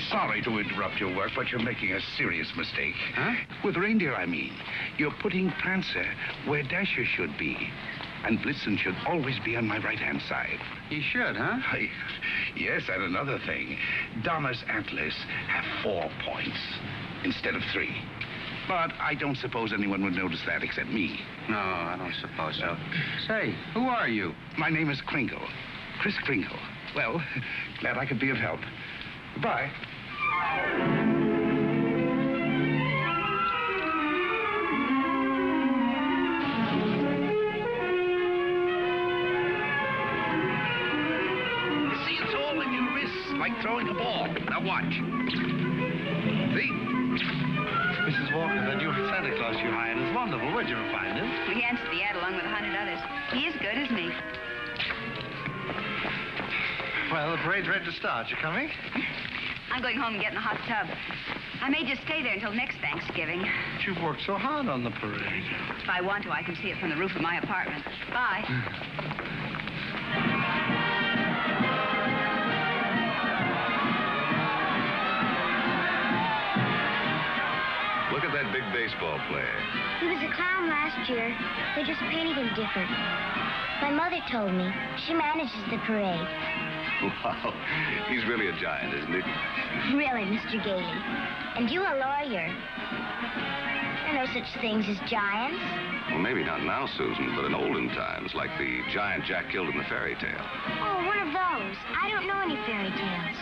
sorry to interrupt your work, but you're making a serious mistake. Huh? With reindeer, I mean. You're putting Prancer where Descher should be. And Blitzen should always be on my right-hand side. He should, huh? Yes, and another thing. Donna's antlers have 4 points instead of 3. But I don't suppose anyone would notice that except me. No, I don't suppose so. Say, who are you? My name is Kringle. Kris Kringle. Well, glad I could be of help. Goodbye. You see, it's all in your wrists, like throwing a ball. Now watch. See? Mrs. Walker, that new Santa Claus you hired is wonderful. Where'd you find him? We answered the ad along with 100 others. He is good, isn't he? Well, the parade's ready to start. You coming? I'm going home and getting a hot tub. I may just stay there until next Thanksgiving. But you've worked so hard on the parade. If I want to, I can see it from the roof of my apartment. Bye. Look at that big baseball player. He was a clown last year. They just painted him different. My mother told me. She manages the parade. Wow. He's really a giant, isn't he? Really, Mr. Gailey. And you a lawyer. There are no such things as giants. Well, maybe not now, Susan, but in olden times, like the giant Jack killed in the fairy tale. Oh, one of those. I don't know any fairy tales.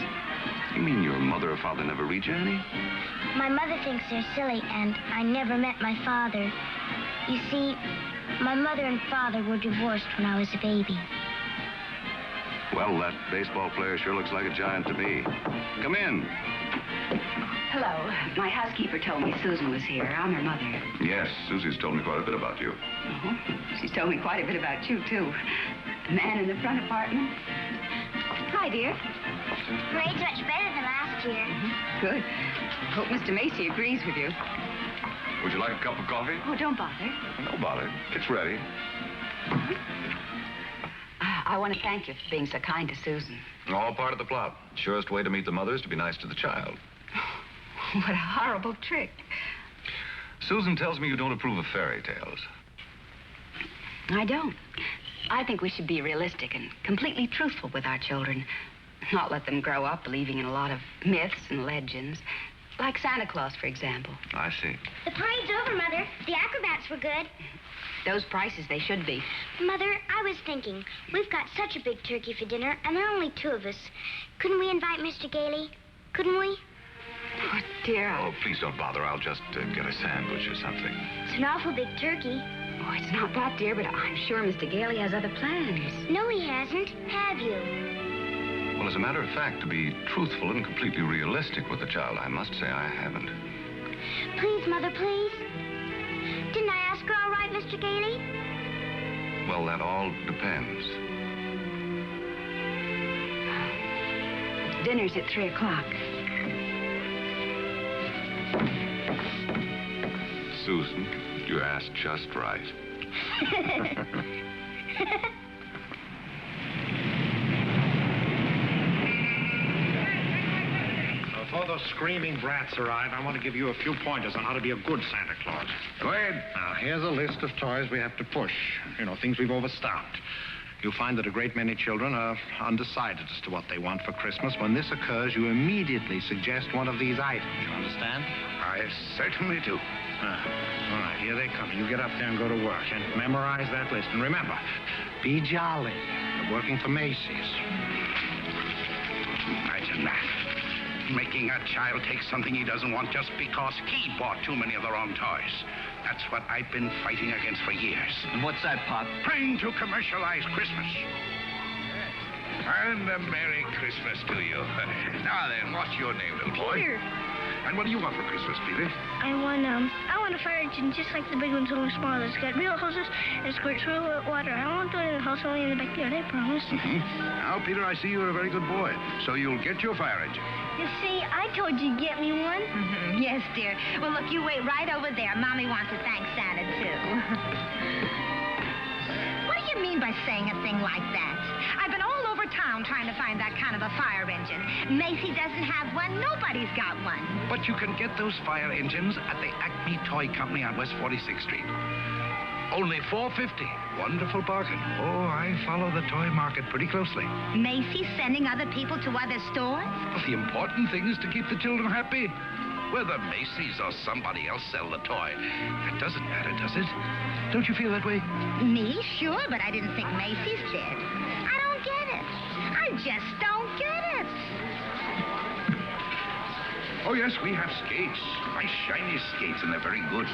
You mean your mother or father never read you any? My mother thinks they're silly, and I never met my father. You see, my mother and father were divorced when I was a baby. Well, that baseball player sure looks like a giant to me. Come in. Hello. My housekeeper told me Susan was here. I'm her mother. Yes, Susie's told me quite a bit about you. She's told me quite a bit about you, too. The man in the front apartment. Hi, dear. Parade's much better than last year. Good. Hope Mr. Macy agrees with you. Would you like a cup of coffee? Oh, don't bother. No bother. It's ready. I want to thank you for being so kind to Susan. All part of the plot. Surest way to meet the mother is to be nice to the child. What a horrible trick. Susan tells me you don't approve of fairy tales. I don't. I think we should be realistic and completely truthful with our children. Not let them grow up believing in a lot of myths and legends. Like Santa Claus, for example. I see. The parade's over, Mother. The acrobats were good. Those prices, they should be. Mother, I was thinking, we've got such a big turkey for dinner, and there are only 2 of us. Couldn't we invite Mr. Gailey? Couldn't we? Oh, dear. Oh, please don't bother. I'll just get a sandwich or something. It's an awful big turkey. Oh, it's not that, dear, but I'm sure Mr. Gailey has other plans. No, he hasn't. Have you? Well, as a matter of fact, to be truthful and completely realistic with the child, I must say I haven't. Please, Mother, please. Didn't I ask her all right, Mr. Gailey? Well, that all depends. Dinner's at 3 o'clock. Susan, you asked just right. Before those screaming brats arrive, I want to give you a few pointers on how to be a good Santa Claus. Go ahead. Now, here's a list of toys we have to push. You know, things we've overstocked. You'll find that a great many children are undecided as to what they want for Christmas. When this occurs, you immediately suggest one of these items. You understand? I certainly do. All right, here they come. You get up there and go to work and memorize that list. And remember, be jolly. You're working for Macy's. Imagine that. Making a child take something he doesn't want just because he bought too many of the wrong toys. That's what I've been fighting against for years. And what's that, Pop? Trying to commercialize Christmas. And a Merry Christmas to you. Now then, what's your name, little boy? Peter. And what do you want for Christmas, Peter? I want a fire engine just like the big ones, only smaller. It's got real hoses and squirts real water. I won't do it in the house, only in the backyard, I promise. Now, Peter, I see you're a very good boy, so you'll get your fire engine. You see, I told you to get me one. Yes, dear. Well, look, you wait right over there. Mommy wants to thank Santa, too. What do you mean by saying a thing like that? I've been all over town trying to find that kind of of a fire engine. Macy doesn't have one. Nobody's got one. But you can get those fire engines at the Acme Toy Company on West 46th Street. Only $4.50. Wonderful bargain. Oh, I follow the toy market pretty closely. Macy's sending other people to other stores? Well, the important thing is to keep the children happy. Whether Macy's or somebody else sell the toy, that doesn't matter, does it? Don't you feel that way? Me? Sure, but I didn't think Macy's did. I don't get it. I just don't get it. Oh, yes, we have skates. Nice, shiny skates, and they're very good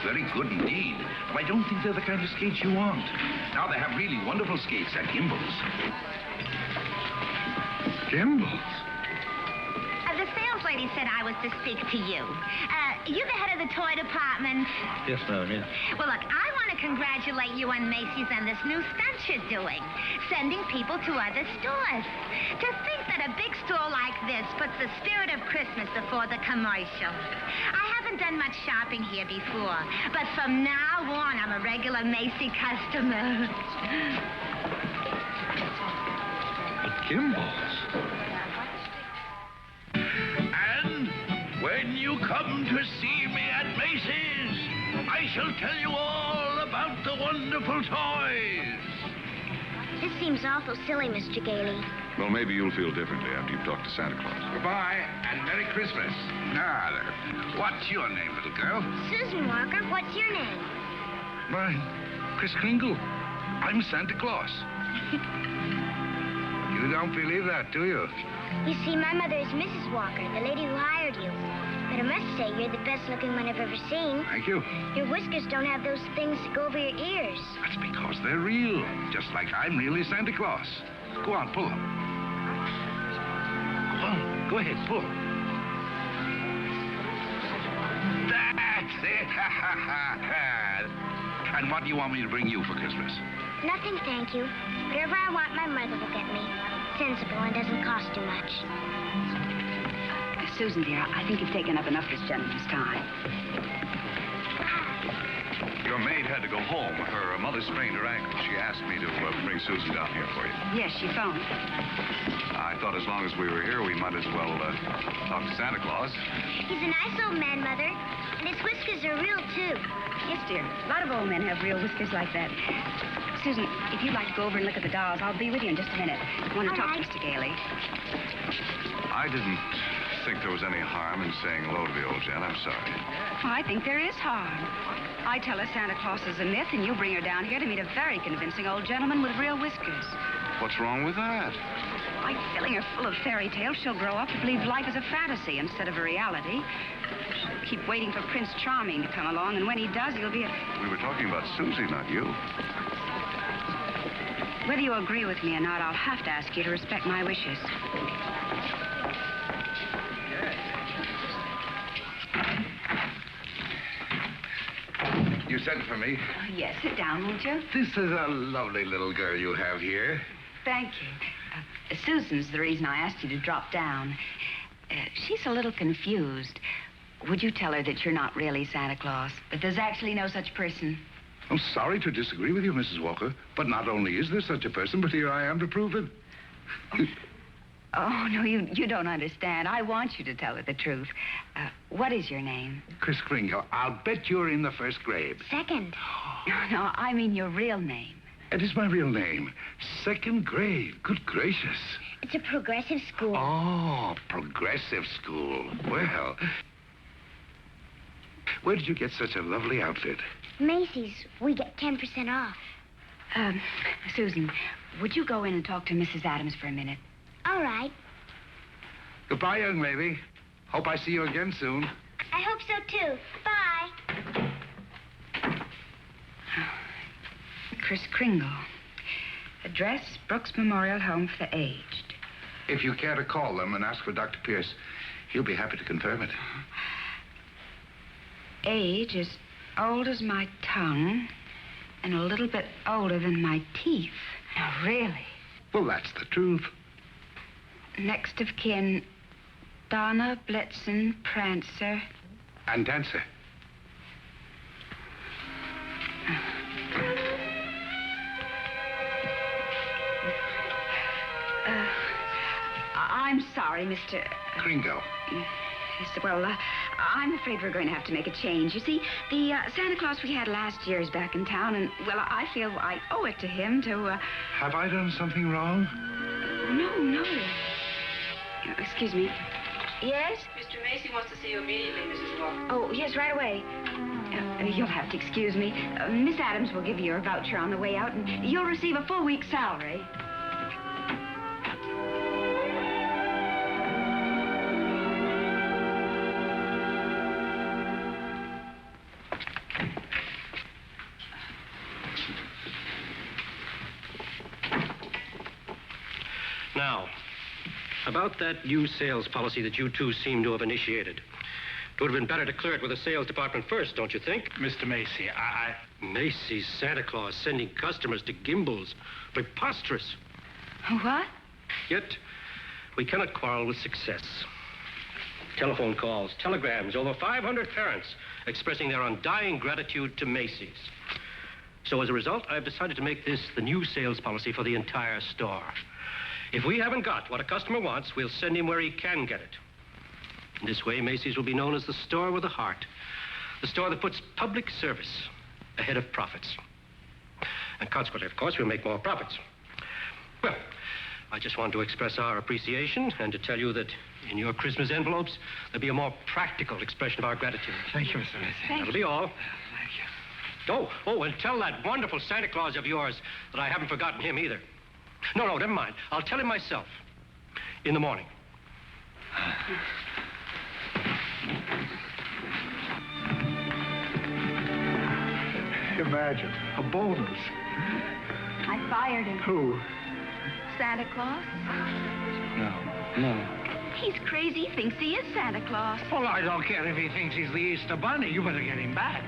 indeed. But I don't think they're the kind of skates you want. Now, they have really wonderful skates at Gimbel's. Gimbel's? The sales lady said I was to speak to you. You're the head of the toy department. Yes, ma'am, yeah. Well, look, I want to congratulate you on Macy's and this new stunt you're doing, sending people to other stores. To think that a big store like this puts the spirit of Christmas before the commercial. I haven't done much shopping here before, but from now on, I'm a regular Macy customer. Gimbel's? And when you come to see me at Macy's, I shall tell you all about the wonderful toys. This seems awful silly, Mr. Gailey. Well, maybe you'll feel differently after you've talked to Santa Claus. Goodbye, and Merry Christmas. Now, what's your name, little girl? Susan Walker, what's your name? Mine, Kris Kringle. I'm Santa Claus. You don't believe that, do you? You see, my mother is Mrs. Walker, the lady who hired you. But I must say, you're the best-looking one I've ever seen. Thank you. Your whiskers don't have those things that go over your ears. That's because they're real, just like I'm really Santa Claus. Go on, pull them. Go on, go ahead, pull. That's it. And what do you want me to bring you for Christmas? Nothing, thank you. Whatever I want, my mother will get me. Sensible and doesn't cost too much. Susan, dear, I think you've taken up enough of this gentleman's time. Your maid had to go home. Her mother sprained her ankle. She asked me to bring Susan down here for you. Yes, she phoned. I thought as long as we were here, we might as well talk to Santa Claus. He's a nice old man, Mother. And his whiskers are real, too. Yes, dear. A lot of old men have real whiskers like that. Susan, if you'd like to go over and look at the dolls, I'll be with you in just a minute. I want to talk to Mr. Gailey. I didn't think there was any harm in saying hello to the old gent. I'm sorry. Well, I think there is harm. I tell her Santa Claus is a myth, and you bring her down here to meet a very convincing old gentleman with real whiskers. What's wrong with that? By filling her full of fairy tales, she'll grow up to believe life is a fantasy instead of a reality. She'll keep waiting for Prince Charming to come along, and when he does, he'll be a... We were talking about Susie, not you. Whether you agree with me or not, I'll have to ask you to respect my wishes. You sent for me. Yes, sit down, won't you? This is a lovely little girl you have here. Thank you. Susan's the reason I asked you to drop down. She's a little confused. Would you tell her that you're not really Santa Claus, that there's actually no such person? I'm sorry to disagree with you, Mrs. Walker, but not only is there such a person, but here I am to prove it. Oh, no, you don't understand. I want you to tell her the truth. What is your name? Kris Kringle. I'll bet you're in the first grade. Second. No, I mean your real name. It is my real name. Second grade. Good gracious. It's a progressive school. Oh, progressive school. Well, where did you get such a lovely outfit? Macy's. We get 10% off. Susan, would you go in and talk to Mrs. Adams for a minute? All right. Goodbye, young lady. Hope I see you again soon. I hope so, too. Bye. Kris Kringle. Address, Brooks Memorial Home for the Aged. If you care to call them and ask for Dr. Pierce, he'll be happy to confirm it. Age as old as my tongue and a little bit older than my teeth. Now, really? Well, that's the truth. Next of kin, Donna, Blitzen, Prancer. And Dancer. I'm sorry, Mr. Kringle. Yes, well, I'm afraid we're going to have to make a change. You see, the Santa Claus we had last year is back in town, and, well, I feel I owe it to him to, Have I done something wrong? No. Excuse me. Yes? Mr. Macy wants to see you immediately, Mrs. Walker. Oh, yes, right away. You'll have to excuse me. Miss Adams will give you your voucher on the way out, and you'll receive a full week's salary. Now, about that new sales policy that you two seem to have initiated. It would have been better to clear it with the sales department first, don't you think? Mr. Macy, Macy's Santa Claus sending customers to Gimbel's. Preposterous. What? Yet, we cannot quarrel with success. Telephone calls, telegrams, over 500 parents expressing their undying gratitude to Macy's. So as a result, I've decided to make this the new sales policy for the entire store. If we haven't got what a customer wants, we'll send him where he can get it. In this way, Macy's will be known as the store with a heart. The store that puts public service ahead of profits. And consequently, of course, we'll make more profits. Well, I just want to express our appreciation and to tell you that in your Christmas envelopes, there'll be a more practical expression of our gratitude. Thank you, Mr. Macy. That'll be all. Thank you. Oh, and tell that wonderful Santa Claus of yours that I haven't forgotten him either. No, never mind. I'll tell him myself. In the morning. Imagine, a bonus. I fired him. Who? Santa Claus? No. He's crazy. He thinks he is Santa Claus. Well, I don't care if he thinks he's the Easter Bunny. You better get him back.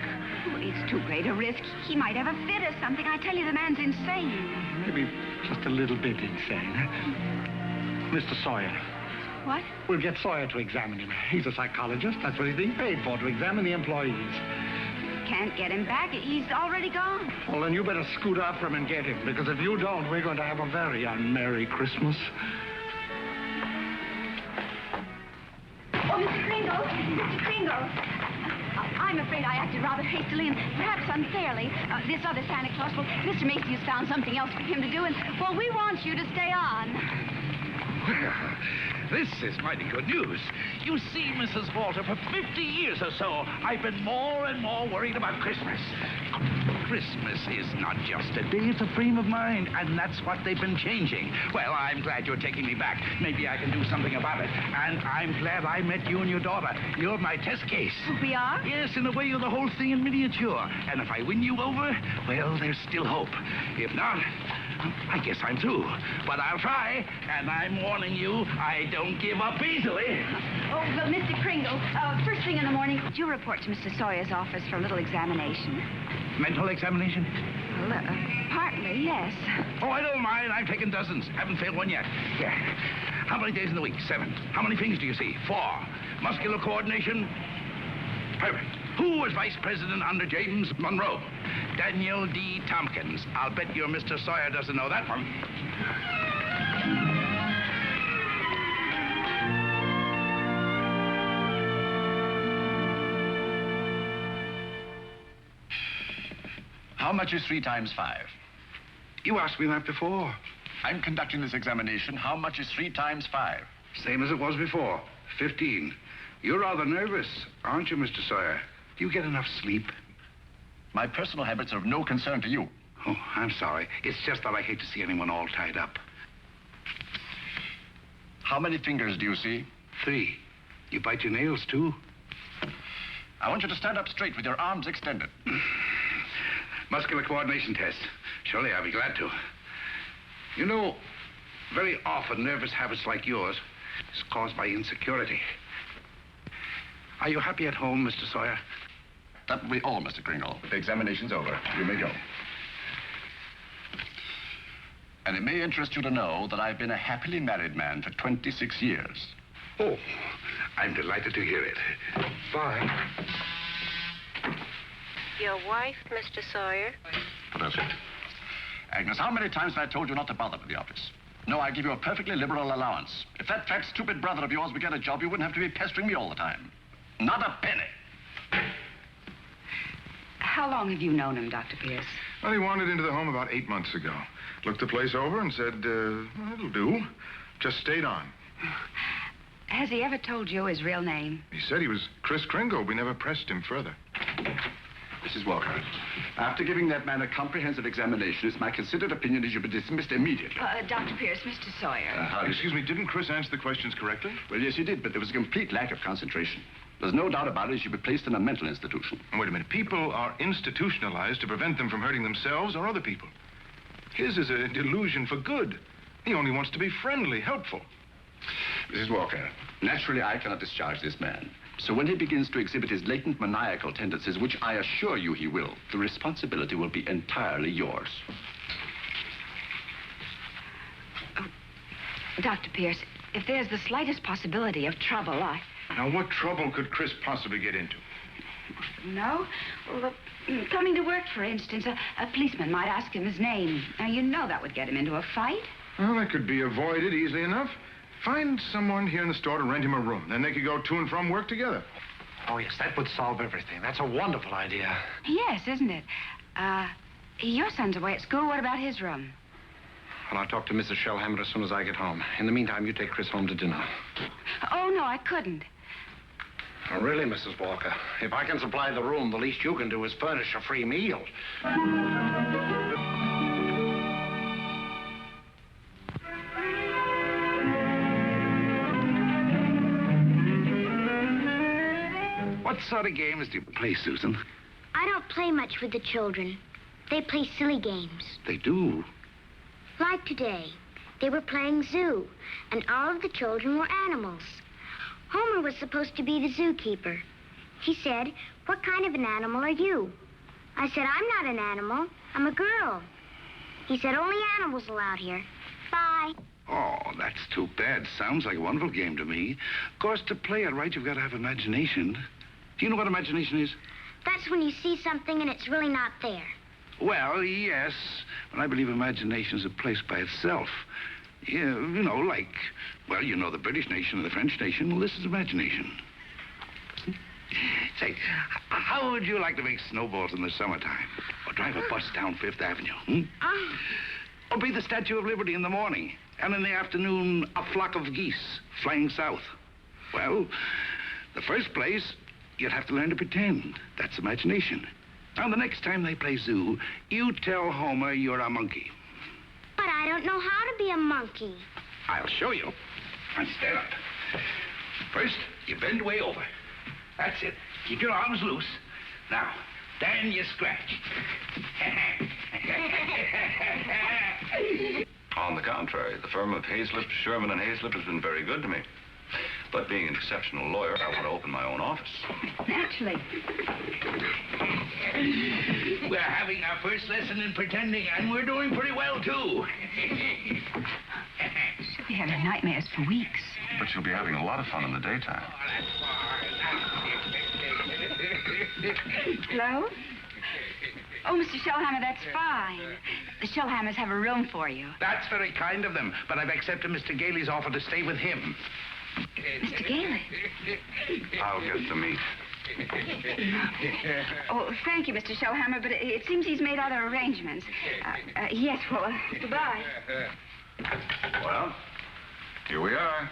Well, it's too great a risk. He might have a fit or something. I tell you, the man's insane. Maybe just a little bit insane. Mr. Sawyer. What? We'll get Sawyer to examine him. He's a psychologist. That's what he's being paid for, to examine the employees. Can't get him back. He's already gone. Well, then you better scoot after him and get him, because if you don't, we're going to have a very unmerry Christmas. Oh, Mr. Kringle. I'm afraid I acted rather hastily and perhaps unfairly. This other Santa Claus, well, Mr. Macy has found something else for him to do, and, well, we want you to stay on. Well, this is mighty good news. You see, Mrs. Walter, for 50 years or so, I've been more and more worried about Christmas. Christmas is not just a day, it's a frame of mind, and that's what they've been changing. Well, I'm glad you're taking me back. Maybe I can do something about it. And I'm glad I met you and your daughter. You're my test case. We are? Yes, in a way, you're the whole thing in miniature. And if I win you over, well, there's still hope. If not, I guess I'm through. But I'll try, and I'm warning you, I don't give up easily. Oh, but Mr. Kringle, first thing in the morning, could you report to Mr. Sawyer's office for a little examination? Mental examination? Well, partly, yes. Oh, I don't mind. I've taken dozens. Haven't failed one yet. Yeah. How many days in the week? 7. How many things do you see? 4. Muscular coordination? Perfect. Who was vice president under James Monroe? Daniel D. Tompkins. I'll bet your Mr. Sawyer doesn't know that one. How much is 3 times 5? You asked me that before. I'm conducting this examination. How much is 3 times 5? Same as it was before. 15. You're rather nervous, aren't you, Mr. Sawyer? Do you get enough sleep? My personal habits are of no concern to you. Oh, I'm sorry. It's just that I hate to see anyone all tied up. How many fingers do you see? 3. You bite your nails, too? I want you to stand up straight with your arms extended. Muscular coordination test. Surely I'll be glad to. You know, very often nervous habits like yours is caused by insecurity. Are you happy at home, Mr. Sawyer? That will be all, Mr. Kringle. The examination's over. You may go. And it may interest you to know that I've been a happily married man for 26 years. Oh, I'm delighted to hear it. Bye. Your wife, Mr. Sawyer? What else? Agnes, how many times have I told you not to bother with the office? No, I give you a perfectly liberal allowance. If that fat, stupid brother of yours would get a job, you wouldn't have to be pestering me all the time. Not a penny. How long have you known him, Dr. Pierce? Well, he wandered into the home about 8 months ago. Looked the place over and said, well, it'll do. Just stayed on. Has he ever told you his real name? He said he was Kris Kringle. We never pressed him further. Mrs. Walker, after giving that man a comprehensive examination, it's my considered opinion he should be dismissed immediately. Dr. Pierce, Mr. Sawyer. Excuse me, didn't Kris answer the questions correctly? Well, yes, he did, but there was a complete lack of concentration. There's no doubt about it, he should be placed in a mental institution. Wait a minute. People are institutionalized to prevent them from hurting themselves or other people. His is a delusion for good. He only wants to be friendly, helpful. Mrs. Walker, naturally I cannot discharge this man. So when he begins to exhibit his latent maniacal tendencies, which I assure you he will, the responsibility will be entirely yours. Oh, Dr. Pierce, if there's the slightest possibility of trouble, Now, what trouble could Kris possibly get into? No? Well, coming to work, for instance, a policeman might ask him his name. Now, you know that would get him into a fight. Well, that could be avoided easily enough. Find someone here in the store to rent him a room. Then they could go to and from work together. Oh, yes, that would solve everything. That's a wonderful idea. Yes, isn't it? Your son's away at school. What about his room? Well, I'll talk to Mrs. Shellhammer as soon as I get home. In the meantime, you take Kris home to dinner. Oh, no, I couldn't. Oh, really, Mrs. Walker? If I can supply the room, the least you can do is furnish a free meal. What sort of games do you play, Susan? I don't play much with the children. They play silly games. They do. Like today, they were playing zoo, and all of the children were animals. Homer was supposed to be the zookeeper. He said, "What kind of an animal are you?" I said, "I'm not an animal. I'm a girl." He said, "Only animals allowed here. Bye." Oh, that's too bad. Sounds like a wonderful game to me. Of course, to play it right, you've got to have imagination. Do you know what imagination is? That's when you see something and it's really not there. Well, yes. But I believe imagination is a place by itself. Yeah, you know, like, well, you know the British nation and the French nation. Well, this is imagination. Say, how would you like to make snowballs in the summertime? Or drive a bus down Fifth Avenue, Or be the Statue of Liberty in the morning, and in the afternoon, a flock of geese flying south? Well, the first place, you'd have to learn to pretend. That's imagination. Now, the next time they play zoo, you tell Homer you're a monkey. But I don't know how to be a monkey. I'll show you. Now, stand up. First, you bend way over. That's it. Keep your arms loose. Now, then you scratch. On the contrary, the firm of Hazlitt, Sherman, and Hazlitt has been very good to me. But being an exceptional lawyer, I want to open my own office. Naturally. We're having our first lesson in pretending, and we're doing pretty well, too. She'll be having nightmares for weeks. But you'll be having a lot of fun in the daytime. Hello? Oh, Mr. Shellhammer, that's fine. The Shellhammers have a room for you. That's very kind of them, but I've accepted Mr. Gailey's offer to stay with him. Mr. Gailey? I'll get the meat. Oh, thank you, Mr. Shellhammer, but it seems he's made other arrangements. Yes, well, goodbye. Well, here we are.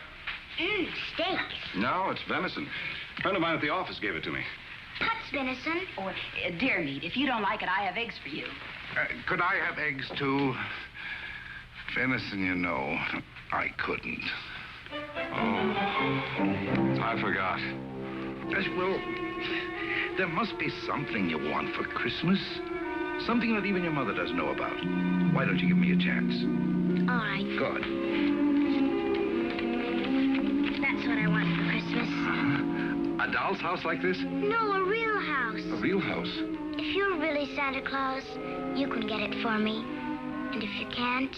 Steak. No, it's venison. A friend of mine at the office gave it to me. What's venison? Oh, deer meat. If you don't like it, I have eggs for you. Could I have eggs, too? Venison, you know, I couldn't. Oh, I forgot. Well, there must be something you want for Christmas. Something that even your mother doesn't know about. Why don't you give me a chance? All right. Good. That's what I want for Christmas. A doll's house like this? No, a real house. A real house? If you're really Santa Claus, you can get it for me. And if you can't,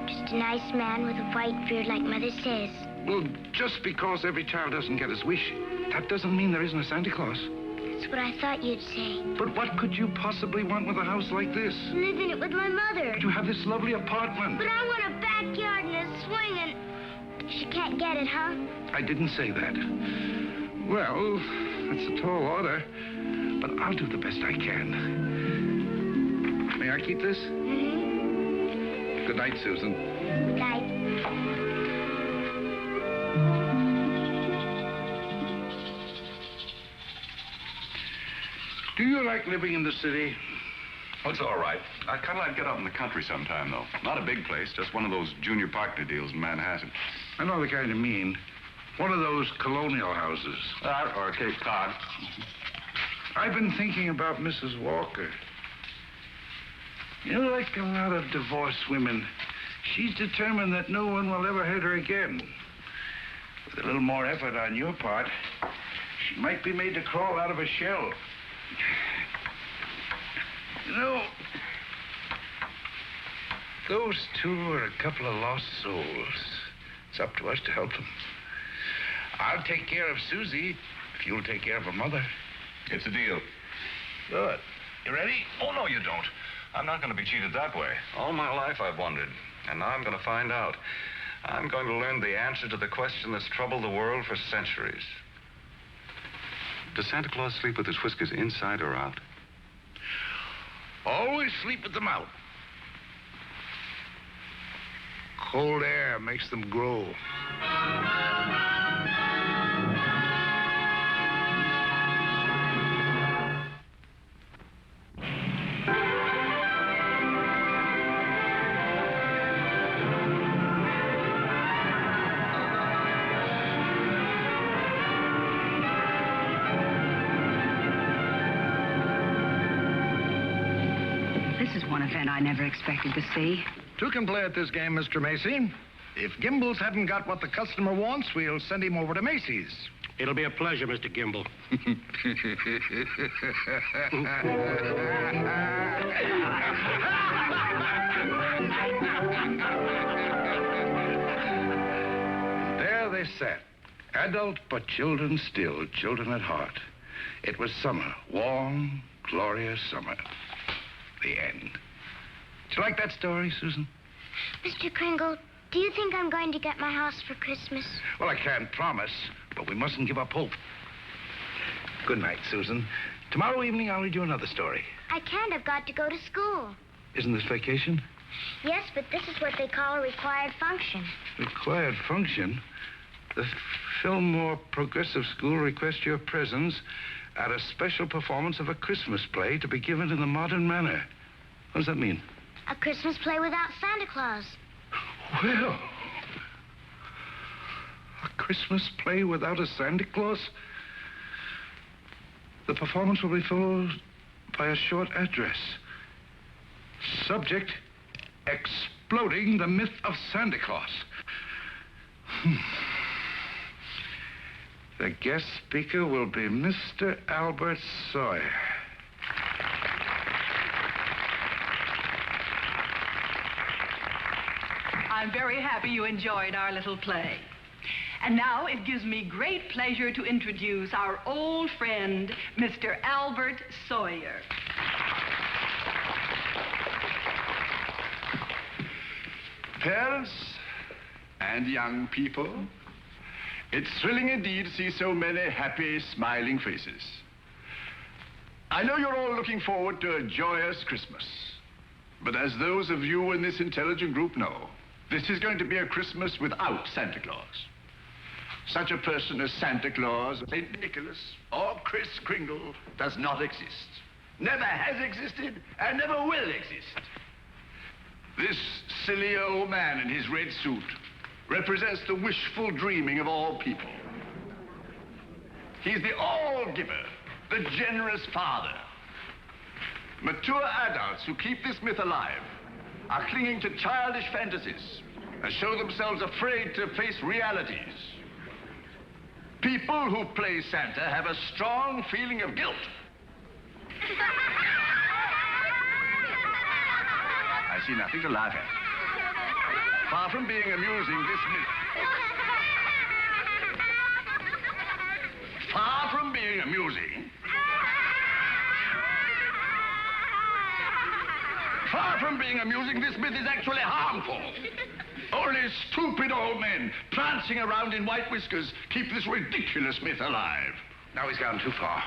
just a nice man with a white beard like Mother says. Well, just because every child doesn't get his wish, that doesn't mean there isn't a Santa Claus. That's what I thought you'd say. But what could you possibly want with a house like this? Live in it with my mother. You have this lovely apartment. But I want a bad backyard in a swing and she can't get it, huh? I didn't say that. Well, it's a tall order, but I'll do the best I can. May I keep this? Mm-hmm. Good night, Susan. Good night. Do you like living in the city? Oh, it's all right. I'd kind of like to get out in the country sometime, though. Not a big place, just one of those junior partner deals in Manhattan. I know the kind you mean. One of those colonial houses. Or Cape Cod. I've been thinking about Mrs. Walker. You know, like a lot of divorced women, she's determined that no one will ever hurt her again. With a little more effort on your part, she might be made to crawl out of a shell. You know, those two are a couple of lost souls. It's up to us to help them. I'll take care of Susie if you'll take care of her mother. It's a deal. Good. You ready? Oh, no, you don't. I'm not going to be cheated that way. All my life I've wondered, and now I'm going to find out. I'm going to learn the answer to the question that's troubled the world for centuries. Does Santa Claus sleep with his whiskers inside or out? Always sleep with them out. Cold air makes them grow. One event I never expected to see. Two can play at this game, Mr. Macy. If Gimbel's hadn't got what the customer wants, we'll send him over to Macy's. It'll be a pleasure, Mr. Gimble. There they sat, adult but children still, children at heart. It was summer, warm, glorious summer. The end. Did you like that story, Susan? Mr. Kringle, do you think I'm going to get my house for Christmas? Well, I can't promise, but we mustn't give up hope. Good night, Susan. Tomorrow evening, I'll read you another story. I can't. I've got to go to school. Isn't this vacation? Yes, but this is what they call a required function. Required function? The Fillmore Progressive School requests your presence at a special performance of a Christmas play to be given in the modern manner. What does that mean? A Christmas play without Santa Claus. Well, a Christmas play without a Santa Claus? The performance will be followed by a short address. Subject, exploding the myth of Santa Claus. The guest speaker will be Mr. Albert Sawyer. I'm very happy you enjoyed our little play. And now it gives me great pleasure to introduce our old friend, Mr. Albert Sawyer. Parents and young people, it's thrilling indeed to see so many happy, smiling faces. I know you're all looking forward to a joyous Christmas. But as those of you in this intelligent group know, this is going to be a Christmas without Santa Claus. Such a person as Santa Claus, St. Nicholas, or Kris Kringle does not exist. Never has existed and never will exist. This silly old man in his red suit represents the wishful dreaming of all people. He's the all-giver, the generous father. Mature adults who keep this myth alive are clinging to childish fantasies and show themselves afraid to face realities. People who play Santa have a strong feeling of guilt. I see nothing to laugh at. Far from being amusing, this myth... Far from being amusing... Far from being amusing, this myth is actually harmful. Only stupid old men prancing around in white whiskers keep this ridiculous myth alive. Now he's gone too far.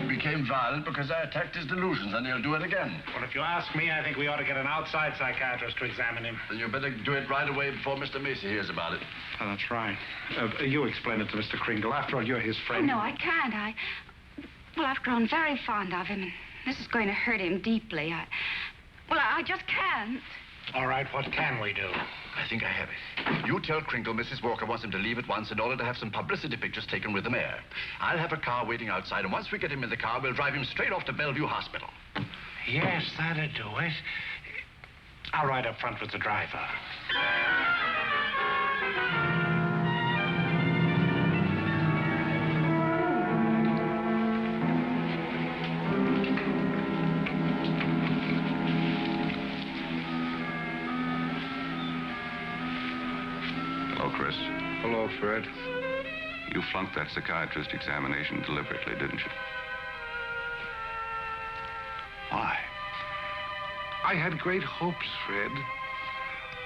He became violent because I attacked his delusions, and he'll do it again. Well, if you ask me, I think we ought to get an outside psychiatrist to examine him. Then you better do it right away before Mr. Macy hears about it. Oh, that's right. You explain it to Mr. Kringle. After all, you're his Oh, friend. no, I can't. Well, I've grown very fond of him, and this is going to hurt him deeply. I just can't. All right, what can we do? I think I have it. You tell Kringle Mrs. Walker wants him to leave at once in order to have some publicity pictures taken with the mayor. I'll have a car waiting outside, and once we get him in the car, we'll drive him straight off to Bellevue Hospital. Yes, that'd do it. I'll ride up front with the driver. Hello, Kris. Hello, Fred. You flunked that psychiatrist examination deliberately, didn't you? Why? I had great hopes, Fred.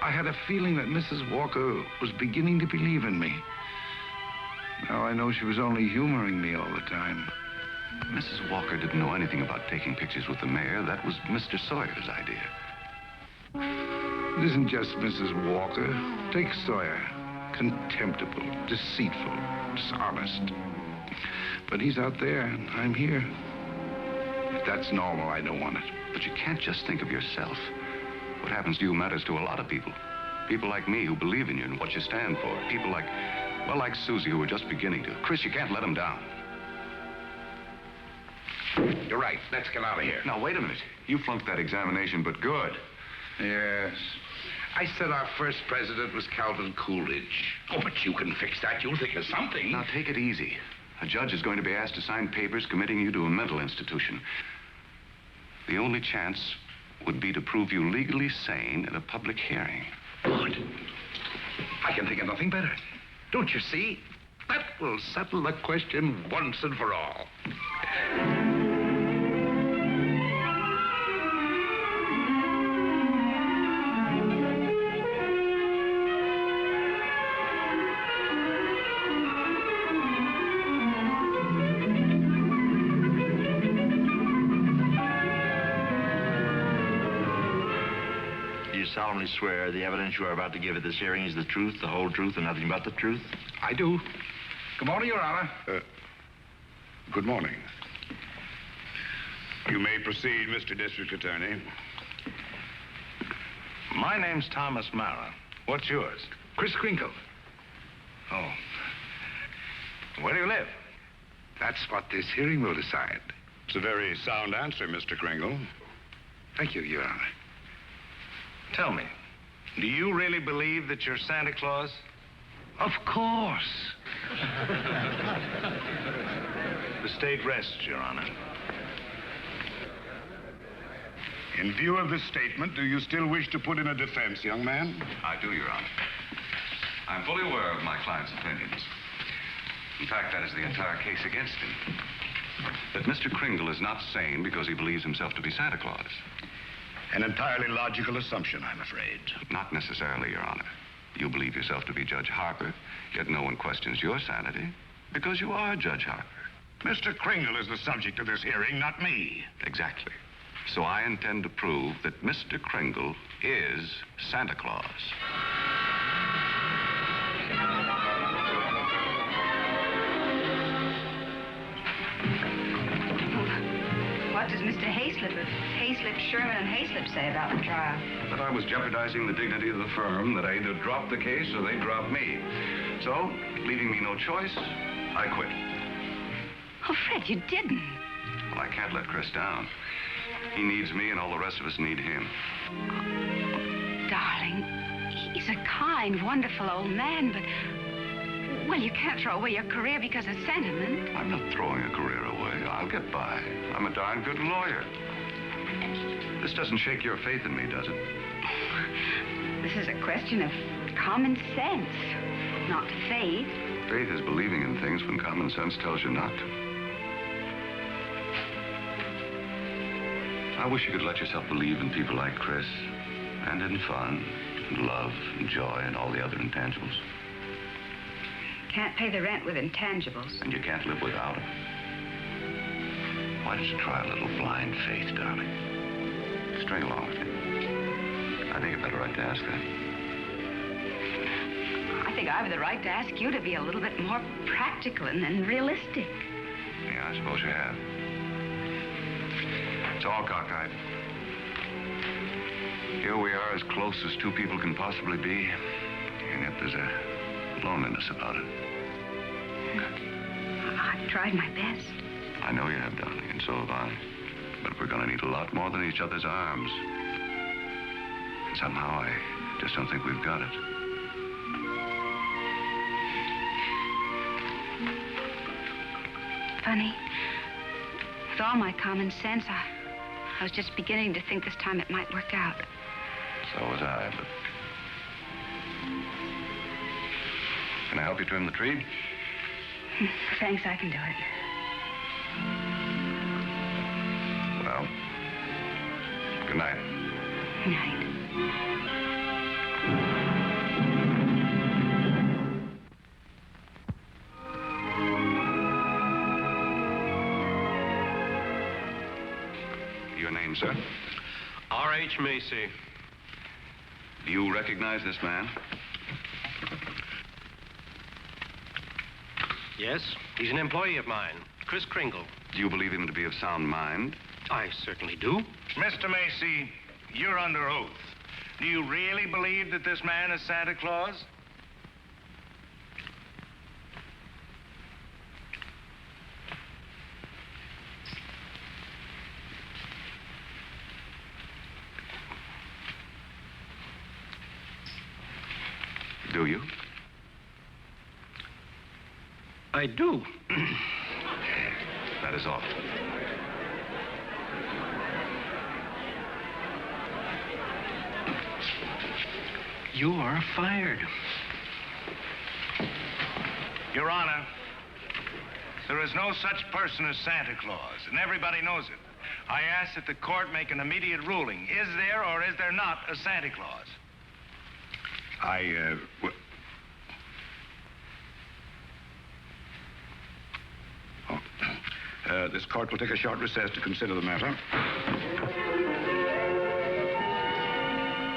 I had a feeling that Mrs. Walker was beginning to believe in me. Now I know she was only humoring me all the time. Mrs. Walker didn't know anything about taking pictures with the mayor. That was Mr. Sawyer's idea. It isn't just Mrs. Walker. Take Sawyer. Contemptible, deceitful, dishonest. But he's out there, and I'm here. If that's normal, I don't want it. But you can't just think of yourself. What happens to you matters to a lot of people. People like me who believe in you and what you stand for. People like Susie, who are just beginning to. Kris, you can't let them down. You're right. Let's get out of here. Now, wait a minute. You flunked that examination, but good. Yes. I said our first president was Calvin Coolidge. Oh, but you can fix that. You'll think of something. Now, take it easy. A judge is going to be asked to sign papers committing you to a mental institution. The only chance would be to prove you legally sane at a public hearing. Good. I can think of nothing better. Don't you see? That will settle the question once and for all. Solemnly swear the evidence you are about to give at this hearing is the truth, the whole truth, and nothing but the truth? I do. Good morning, Your Honor. Good morning. You may proceed, Mr. District Attorney. My name's Thomas Mara. What's yours? Kris Kringle. Oh. Where do you live? That's what this hearing will decide. It's a very sound answer, Mr. Kringle. Thank you, Your Honor. Tell me, do you really believe that you're Santa Claus? Of course. The state rests, Your Honor. In view of this statement, do you still wish to put in a defense, young man? I do, Your Honor. I'm fully aware of my client's opinions. In fact, that is the entire case against him. That Mr. Kringle is not sane because he believes himself to be Santa Claus. An entirely logical assumption, I'm afraid. Not necessarily, Your Honor. You believe yourself to be Judge Harper, yet no one questions your sanity because you are Judge Harper. Mr. Kringle is the subject of this hearing, not me. Exactly. So I intend to prove that Mr. Kringle is Santa Claus. What does Mr. Hayslip, Sherman, and Hayslip say about the trial? That I was jeopardizing the dignity of the firm, that I either dropped the case or they dropped me. So, leaving me no choice, I quit. Oh, Fred, you didn't. Well, I can't let Kris down. He needs me, and all the rest of us need him. Darling, he's a kind, wonderful old man, but... Well, you can't throw away your career because of sentiment. I'm not throwing a career away. I'll get by. I'm a darn good lawyer. This doesn't shake your faith in me, does it? This is a question of common sense, not faith. Faith is believing in things when common sense tells you not to. I wish you could let yourself believe in people like Kris, and in fun, and love, and joy, and all the other intangibles. Can't pay the rent with intangibles. And you can't live without them. Why don't you try a little blind faith, darling? String along with me. I think I've got a right to ask that. I think I have the right to ask you to be a little bit more practical and realistic. Yeah, I suppose you have. It's all cockeyed. Here we are, as close as two people can possibly be, and yet there's a loneliness about it. I've tried my best. I know you have, darling, and so have I. But we're going to need a lot more than each other's arms. And somehow I just don't think we've got it. Funny. With all my common sense, I was just beginning to think this time it might work out. So was I, but... Can I help you trim the tree? Thanks, I can do it. Well, good night. Good night. Your name, sir? R.H. Macy. Do you recognize this man? Yes, he's an employee of mine, Kris Kringle. Do you believe him to be of sound mind? I certainly do. Mr. Macy, you're under oath. Do you really believe that this man is Santa Claus? Do you? I do. That is all. You are fired. Your Honor, there is no such person as Santa Claus, and everybody knows it. I ask that the court make an immediate ruling. Is there or is there not a Santa Claus? This court will take a short recess to consider the matter.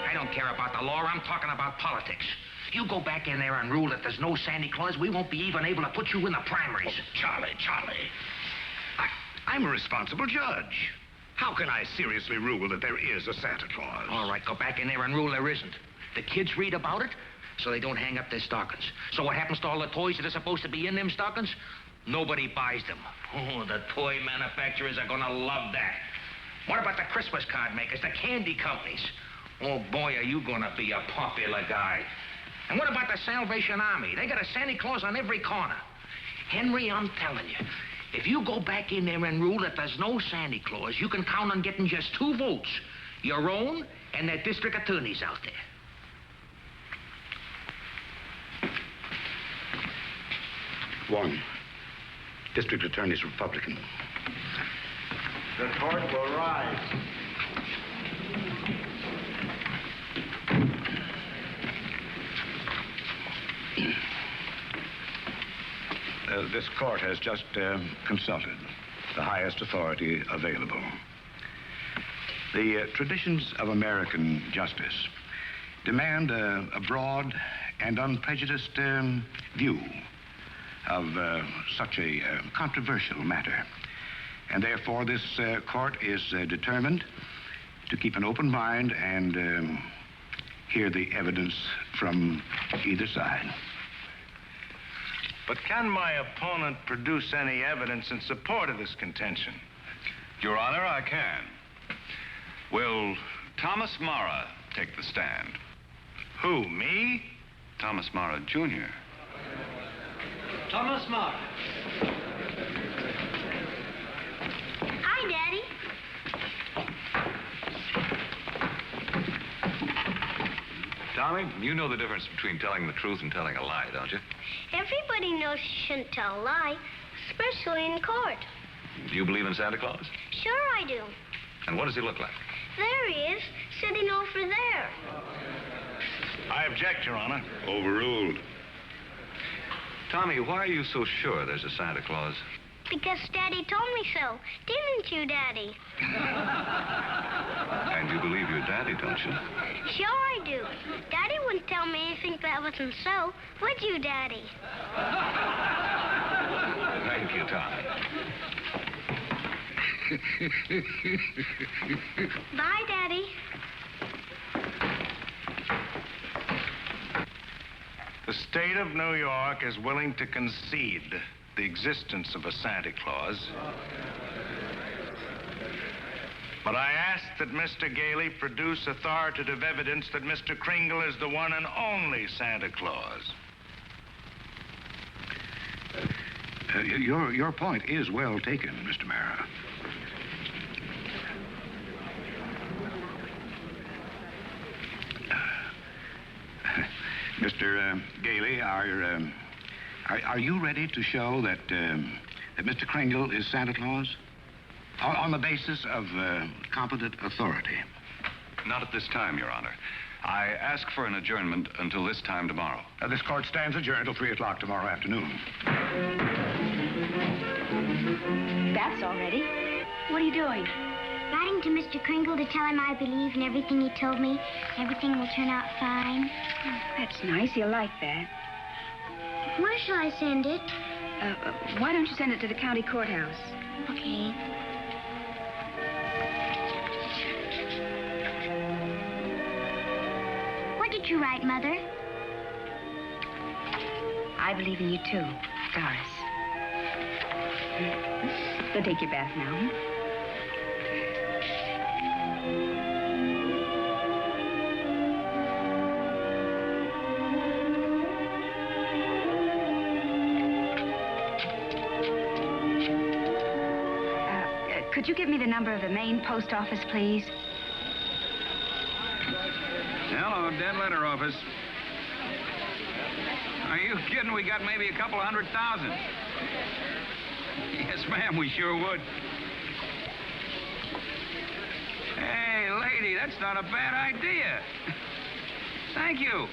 I don't care about the law. I'm talking about politics. You go back in there and rule that there's no Santa Claus, we won't be even able to put you in the primaries. Charlie. I'm a responsible judge. How can I seriously rule that there is a Santa Claus? All right, go back in there and rule there isn't. The kids read about it, so they don't hang up their stockings. So what happens to all the toys that are supposed to be in them stockings? Nobody buys them. Oh, the toy manufacturers are gonna love that. What about the Christmas card makers, the candy companies? Oh, boy, are you gonna be a popular guy. And what about the Salvation Army? They got a Santa Claus on every corner. Henry, I'm telling you, if you go back in there and rule that there's no Santa Claus, you can count on getting just 2 votes. Your own and that district attorney's out there. One. District Attorney's Republican. The court will rise. This court has just consulted the highest authority available. The traditions of American justice demand a broad and unprejudiced view of such a controversial matter. And therefore, this court is determined to keep an open mind and hear the evidence from either side. But can my opponent produce any evidence in support of this contention? Your Honor, I can. Will Thomas Mara take the stand? Who, me? Thomas Mara, Jr. Thomas Mara. Hi, Daddy. Tommy, you know the difference between telling the truth and telling a lie, don't you? Everybody knows you shouldn't tell a lie, especially in court. Do you believe in Santa Claus? Sure I do. And what does he look like? There he is, sitting over there. I object, Your Honor. Overruled. Tommy, why are you so sure there's a Santa Claus? Because Daddy told me so. Didn't you, Daddy? And you believe your daddy, don't you? Sure I do. Daddy wouldn't tell me anything that wasn't so. Would you, Daddy? Thank you, Tommy. Bye, Daddy. The state of New York is willing to concede the existence of a Santa Claus. But I ask that Mr. Gailey produce authoritative evidence that Mr. Kringle is the one and only Santa Claus. Your point is well taken, Mr. Mara. Mr. Gailey, are you ready to show that Mr. Kringle is Santa Claus? On the basis of competent authority? Not at this time, Your Honor. I ask for an adjournment until this time tomorrow. This court stands adjourned till 3 o'clock tomorrow afternoon. That's all ready. What are you doing? Writing to Mr. Kringle to tell him I believe in everything he told me. Everything will turn out fine. Oh, that's nice. He'll like that. Where shall I send it? Why don't you send it to the county courthouse? Okay. What did you write, Mother? I believe in you, too, Doris. Go take your bath now. Could you give me the number of the main post office, please? Hello, dead letter office. Are you kidding? We got maybe a couple of 100,000. Yes, ma'am, we sure would. Hey, lady, that's not a bad idea. Thank you.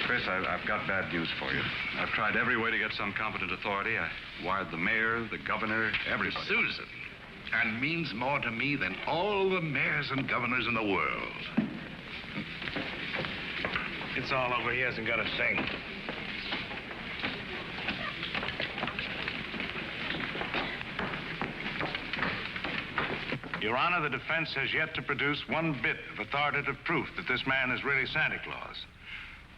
Chris, I've got bad news for you. I've tried every way to get some competent authority. I wired the mayor, the governor, everybody. Susan. And means more to me than all the mayors and governors in the world. It's all over. He hasn't got a thing. Your Honor, the defense has yet to produce one bit of authoritative proof that this man is really Santa Claus.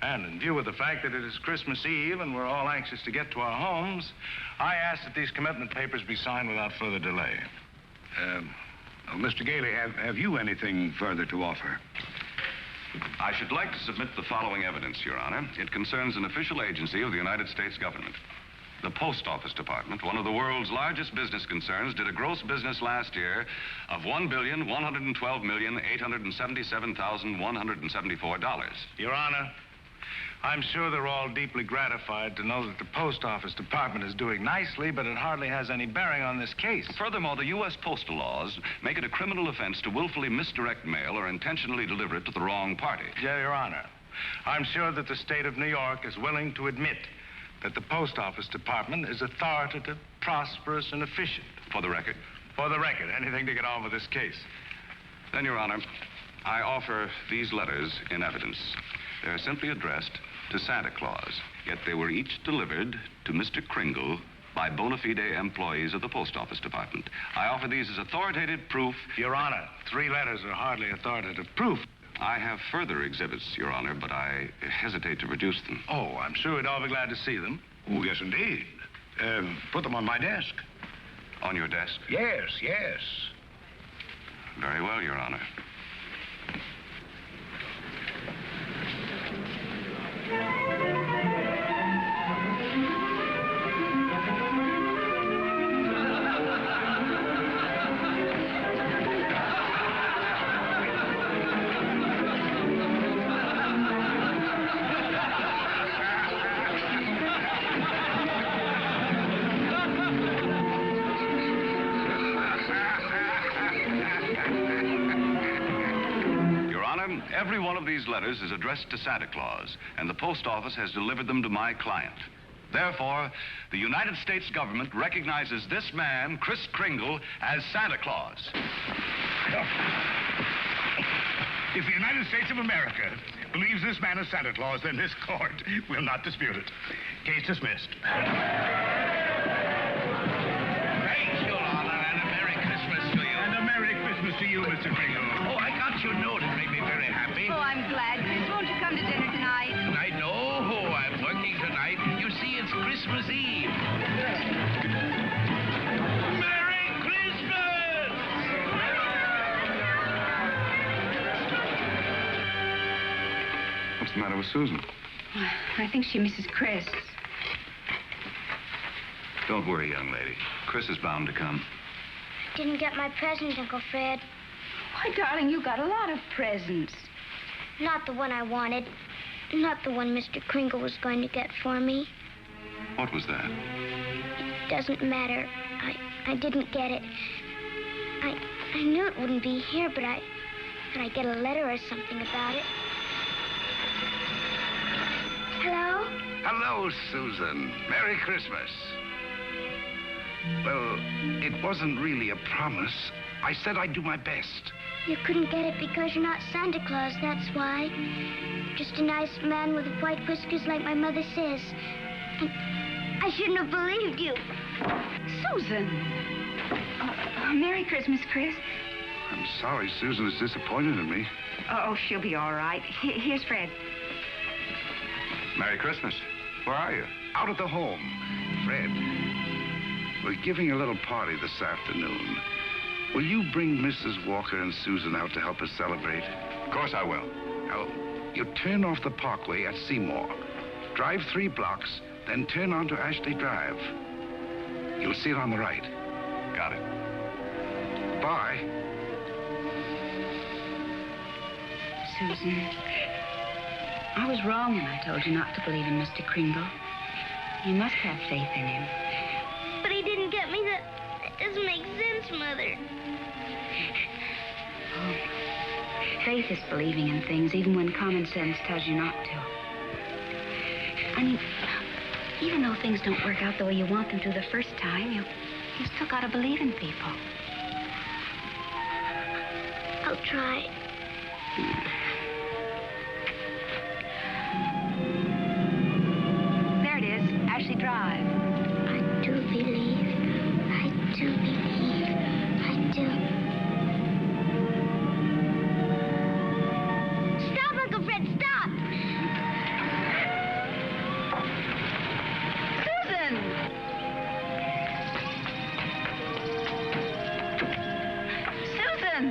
And in view of the fact that it is Christmas Eve and we're all anxious to get to our homes, I ask that these commitment papers be signed without further delay. Mr. Gailey, have you anything further to offer? I should like to submit the following evidence, Your Honor. It concerns an official agency of the United States government. The Post Office Department, one of the world's largest business concerns, did a gross business last year of $1,112,877,174. Your Honor, I'm sure they're all deeply gratified to know that the Post Office Department is doing nicely, but it hardly has any bearing on this case. Furthermore, the U.S. postal laws make it a criminal offense to willfully misdirect mail or intentionally deliver it to the wrong party. Yeah, Your Honor. I'm sure that the state of New York is willing to admit that the Post Office Department is authoritative, prosperous, and efficient. For the record? For the record. Anything to get on with this case. Then, Your Honor, I offer these letters in evidence. They're simply addressed to Santa Claus, yet they were each delivered to Mr. Kringle by bona fide employees of the Post Office Department. I offer these as authoritative proof. Your Honor, 3 letters are hardly authoritative proof. I have further exhibits, Your Honor, but I hesitate to produce them. Oh, I'm sure we'd all be glad to see them. Oh, yes, indeed. Put them on my desk. On your desk? Yes, yes. Very well, Your Honor. Every one of these letters is addressed to Santa Claus, and the post office has delivered them to my client. Therefore, the United States government recognizes this man, Kris Kringle, as Santa Claus. If the United States of America believes this man is Santa Claus, then this court will not dispute it. Case dismissed. Thank you, Honor, and a Merry Christmas to you. And a Merry Christmas to you, Mr. Kringle. Oh, I got your note. It made me very happy. Oh, I'm glad, Kris. Won't you come to dinner tonight? I know. I'm working tonight. You see, it's Christmas Eve. Merry Christmas! What's the matter with Susan? I think she misses Kris. Don't worry, young lady. Kris is bound to come. Didn't get my present, Uncle Fred. Why, darling, you got a lot of presents. Not the one I wanted. Not the one Mr. Kringle was going to get for me. What was that? It doesn't matter. I didn't get it. I knew it wouldn't be here, but I get a letter or something about it. Hello? Hello, Susan. Merry Christmas. Well, it wasn't really a promise. I said I'd do my best. You couldn't get it because you're not Santa Claus, that's why. Just a nice man with white whiskers like my mother says. And I shouldn't have believed you. Susan. Merry Christmas, Kris. I'm sorry Susan is disappointed in me. Oh, she'll be all right. Here's Fred. Merry Christmas. Where are you? Out at the home. Fred, we're giving a little party this afternoon. Will you bring Mrs. Walker and Susan out to help us celebrate? Of course I will. Now, you turn off the parkway at Seymour. Drive 3 blocks, then turn onto Ashley Drive. You'll see it on the right. Got it. Bye. Susan, I was wrong when I told you not to believe in Mr. Kringle. You must have faith in him. But he didn't get me that. It doesn't make sense, Mother. Oh, faith is believing in things even when common sense tells you not to. I mean, even though things don't work out the way you want them to the first time, you still gotta believe in people. I'll try. There it is, Ashley Drive. I do believe. I do believe. I do. Stop, Uncle Fred, stop! Susan! Susan!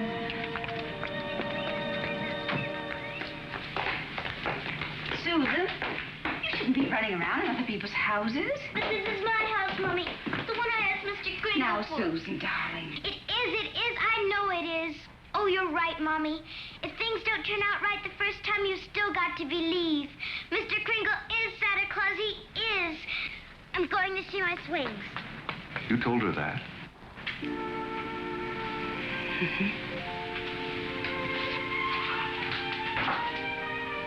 Susan? You shouldn't be running around in other people's houses. But this is my house, Mommy. The one I asked Mr. Kringle Now, for. Susan, darling. It is. I know it is. Oh, you're right, Mommy. If things don't turn out right the first time, you've still got to believe. Mr. Kringle is Santa Claus. He is. I'm going to see my swings. You told her that?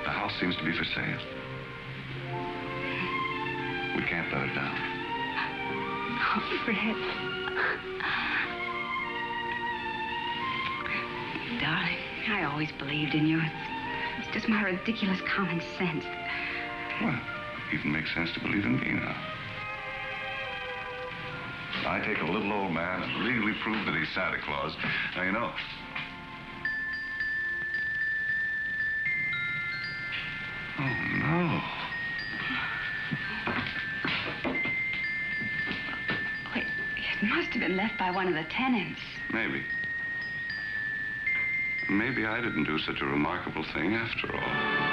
The house seems to be for sale. We can't let it down. Oh, Fred. Darling, I always believed in you. It's just my ridiculous common sense. Well, it even makes sense to believe in me now. I take a little old man and legally prove that he's Santa Claus. Now, you know. Oh, no. Wait, it must have been left by one of the tenants. Maybe. Maybe I didn't do such a remarkable thing after all.